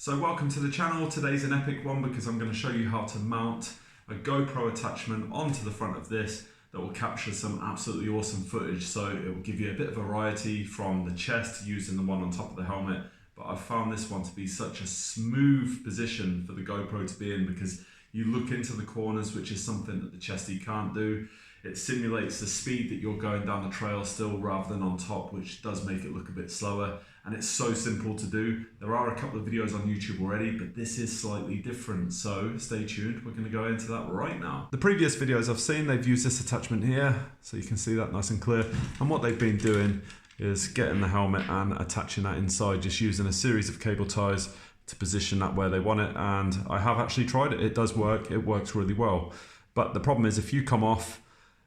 So welcome to the channel. Today's an epic one because I'm going to show you how to mount a GoPro attachment onto the front of this that will capture some absolutely awesome footage. So it will give you a bit of variety from the chest using the one on top of the helmet, but I found this one to be such a smooth position for the GoPro to be in because you look into the corners, which is something that the chesty can't do. It simulates the speed that you're going down the trail still rather than on top, which does make it look a bit slower. And it's so simple to do. There are a couple of videos on YouTube already, but this is slightly different. So stay tuned, we're gonna go into that right now. The previous videos I've seen, they've used this attachment here, so you can see that nice and clear. And what they've been doing is getting the helmet and attaching that inside, just using a series of cable ties to position that where they want it. And I have actually tried it, it does work, it works really well. But the problem is if you come off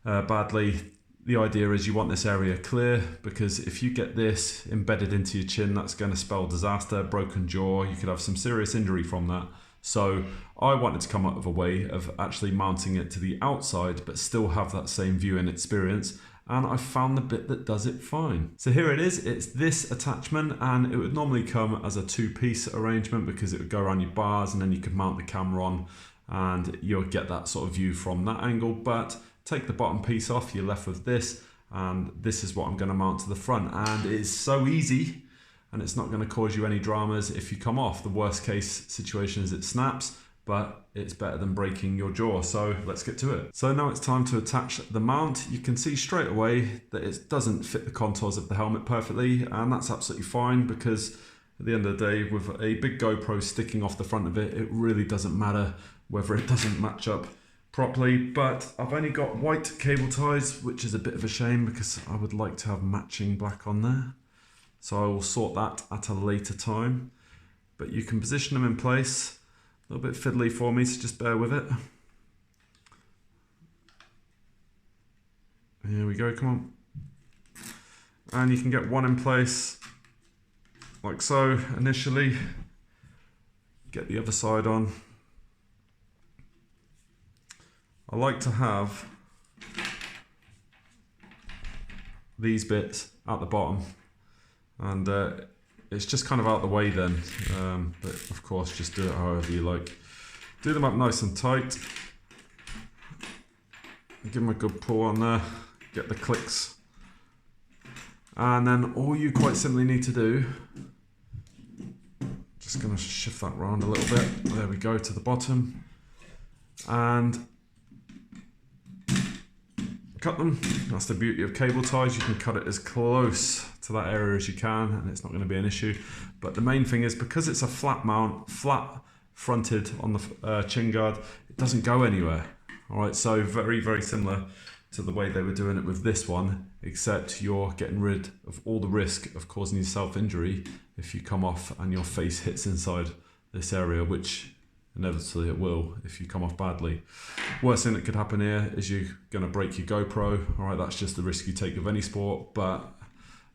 badly, the idea is you want this area clear, because if you get this embedded into your chin, that's going to spell disaster, broken jaw, you could have some serious injury from that. So I wanted to come up with a way of actually mounting it to the outside but still have that same viewing experience, and I found the bit that does it fine. So here it is, it's this attachment, and it would normally come as a two-piece arrangement because it would go around your bars and then you could mount the camera on and you'll get that sort of view from that angle. But take the bottom piece off, you're left with this, and this is what I'm going to mount to the front. And it is so easy, and it's not going to cause you any dramas if you come off. The worst case situation is it snaps, but it's better than breaking your jaw. So let's get to it. So now it's time to attach the mount. You can see straight away that it doesn't fit the contours of the helmet perfectly, and that's absolutely fine because at the end of the day, with a big GoPro sticking off the front of it, it really doesn't matter whether it doesn't match up properly. But I've only got white cable ties, which is a bit of a shame because I would like to have matching black on there. So I will sort that at a later time. But you can position them in place. A little bit fiddly for me, so just bear with it. Here we go, come on. And you can get one in place like so initially. Get the other side on. I like to have these bits at the bottom, and it's just kind of out the way then, but of course just do it however you like. Do them up nice and tight, give them a good pull on there, get the clicks, and then all you quite simply need to do, just going to shift that around a little bit, there we go, to the bottom, and cut them. That's the beauty of cable ties, you can cut it as close to that area as you can and it's not going to be an issue. But the main thing is, because it's a flat mount, flat fronted on the chin guard, it doesn't go anywhere. Alright, so very, very similar to the way they were doing it with this one, except you're getting rid of all the risk of causing yourself injury if you come off and your face hits inside this area, which inevitably it will if you come off badly. Worst thing that could happen here is you're going to break your GoPro. Alright, that's just the risk you take of any sport, but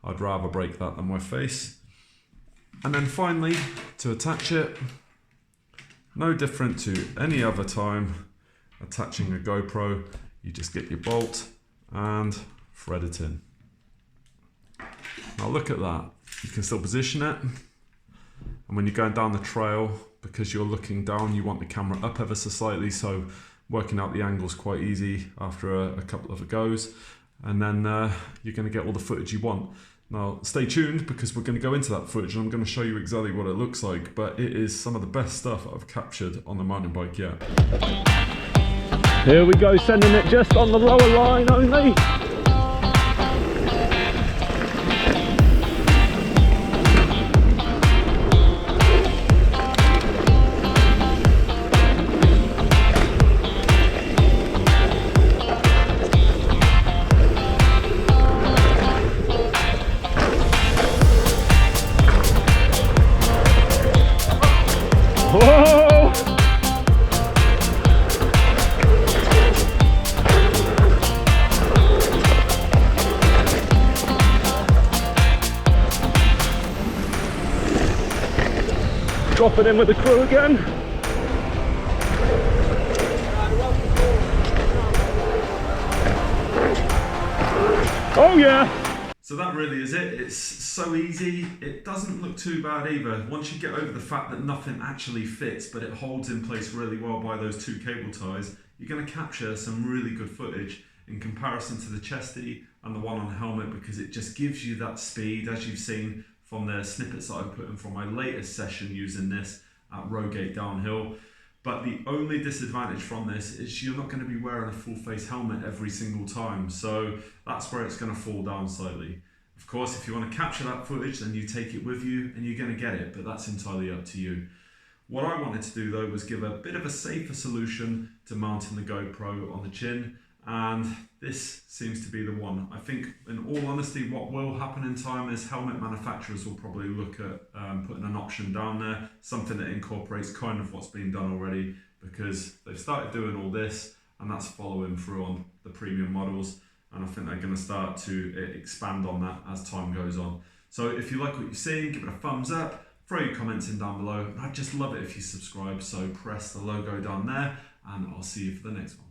I'd rather break that than my face. And then finally, to attach it, no different to any other time attaching a GoPro, you just get your bolt and thread it in. Now look at that, you can still position it, and when you're going down the trail, because you're looking down, you want the camera up ever so slightly, so working out the angle's quite easy after a couple of goes, and then you're going to get all the footage you want. Now stay tuned because we're going to go into that footage and I'm going to show you exactly what it looks like, but it is some of the best stuff I've captured on the mountain bike yet. Here we go, sending it just on the lower line only. Whoa! Dropping in with the crew again. Oh yeah! So that really is it. It's so easy. It doesn't look too bad either. Once you get over the fact that nothing actually fits, but it holds in place really well by those two cable ties, you're going to capture some really good footage in comparison to the chesty and the one on the helmet, because it just gives you that speed, as you've seen from the snippets that I've put in from my latest session using this at Rogate Downhill. But the only disadvantage from this is you're not going to be wearing a full face helmet every single time. So that's where it's going to fall down slightly. Of course, if you want to capture that footage, then you take it with you and you're going to get it, but that's entirely up to you. What I wanted to do though was give a bit of a safer solution to mounting the GoPro on the chin, and this seems to be the one. I think, in all honesty, what will happen in time is helmet manufacturers will probably look at putting an option down there, something that incorporates kind of what's been done already, because they've started doing all this and that's following through on the premium models, and I think they're going to start to expand on that as time goes on. So if you like what you're seeing, give it a thumbs up, throw your comments in down below, and I'd just love it if you subscribe, so press the logo down there, and I'll see you for the next one.